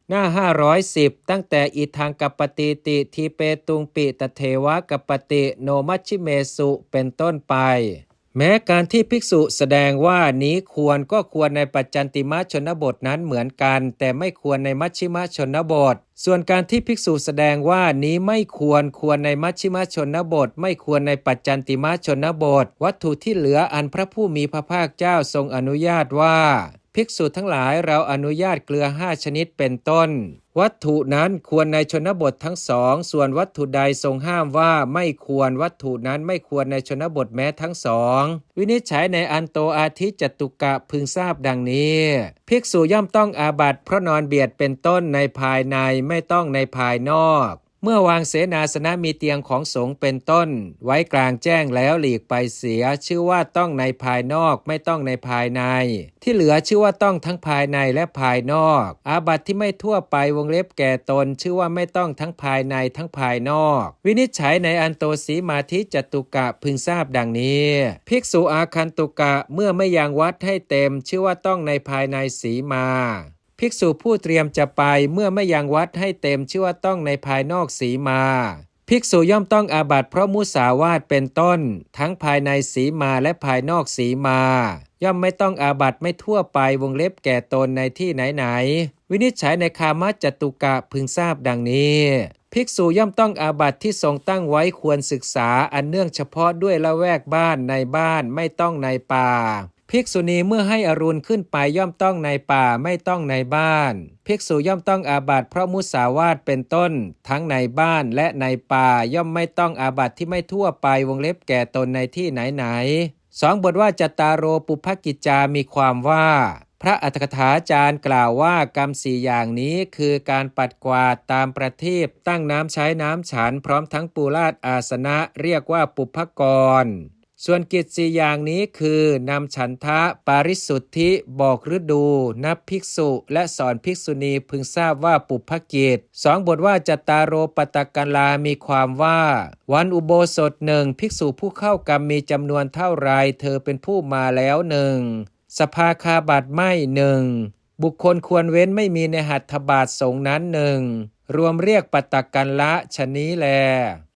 หน้า510ตั้งแต่อิทังกัปปติติทีเปตุงปิตเทวะกัปปติโนมัชชิเมสุเป็นต้นไปแม้การที่ภิกษุแสดงว่านี้ควรก็ควรในปัจจันติมชนบทนั้นเหมือนกันแต่ไม่ควรในมัชชิมชนบทส่วนการที่ภิกษุแสดงว่านี้ไม่ควรในมัชชิมชนบทไม่ควรในปัจจันติมชนบทวัตถุที่เหลืออันพระผู้มีพระภาคเจ้าทรงอนุญาตว่าภิกษุทั้งหลายเราอนุญาตเกลือ5ชนิดเป็นต้นวัตถุนั้นควรในชนบททั้งสองส่วนวัตถุใดทรงห้ามว่าไม่ควรวัตถุนั้นไม่ควรในชนบทแม้ทั้งสองวินิจฉัยในอันโตอาทิจตุกะพึงทราบดังนี้ภิกษุย่อมต้องอาบัติเพราะนอนเบียดเป็นต้นในภายในไม่ต้องในภายนอกเมื่อวางเสนาสนะมีเตียงของสงฆ์เป็นต้นไว้กลางแจ้งแล้วหลีกไปเสียชื่อว่าต้องในภายนอกไม่ต้องในภายในที่เหลือชื่อว่าต้องทั้งภายในและภายนอกอาบัติที่ไม่ทั่วไปวงเล็บแก่ตนชื่อว่าไม่ต้องทั้งภายในทั้งภายนอกวินิจฉัยในอันโตสีมาธิจตุกะพึงทราบดังนี้ภิกษุอาคันตุกะเมื่อไม่ยังวัดให้เต็มชื่อว่าต้องในภายในสีมาภิกษุผู้เตรียมจะไปเมื่อไม่ยังวัดให้เต็มชื่อว่าต้องในภายนอกสีมาภิกษุย่อมต้องอาบัติเพราะมุสาวาทเป็นต้นทั้งภายในสีมาและภายนอกสีมาย่อมไม่ต้องอาบัติไม่ทั่วไปวงเล็บแก่ตนในที่ไหนวินิจฉัยในคามจตุกะพึงทราบดังนี้ภิกษุย่อมต้องอาบัติที่ทรงตั้งไว้ควรศึกษาอันเนื่องเฉพาะด้วยละแวกบ้านในบ้านไม่ต้องในป่าภิกษุณีเมื่อให้อรุณขึ้นไปย่อมต้องในป่าไม่ต้องในบ้านภิกษุย่อมต้องอาบัติเพราะมุสาวาทเป็นต้นทั้งในบ้านและในป่าย่อมไม่ต้องอาบัติที่ไม่ทั่วไปวงเล็บแก่ตนในที่ไหน2บทว่าจตารโรปุพพกิจจามีความว่าพระอัตถกถาจารย์กล่าวว่ากรรม4อย่างนี้คือการปัดกวาดตามประทีปตั้งน้ำใช้น้ำฉันพร้อมทั้งปูลาดอาสนะเรียกว่าปุพพกรส่วนกิจ4อย่างนี้คือนำฉันทะปาริสุทธิบอกฤดูนับภิกษุและสอนภิกษุณีพึงทราบว่าปุพพกิจ2บทว่าจตารโรปตกลามีความว่าวันอุโบสถหนึ่งภิกษุผู้เข้ากรรมมีจำนวนเท่าไรเธอเป็นผู้มาแล้วหนึ่งสภาคาบัตไม่หนึ่งบุคคลควรเว้นไม่มีในหัตถบาทสงฆ์นั้นหนึ่งรวมเรียกปตกละชนี้แล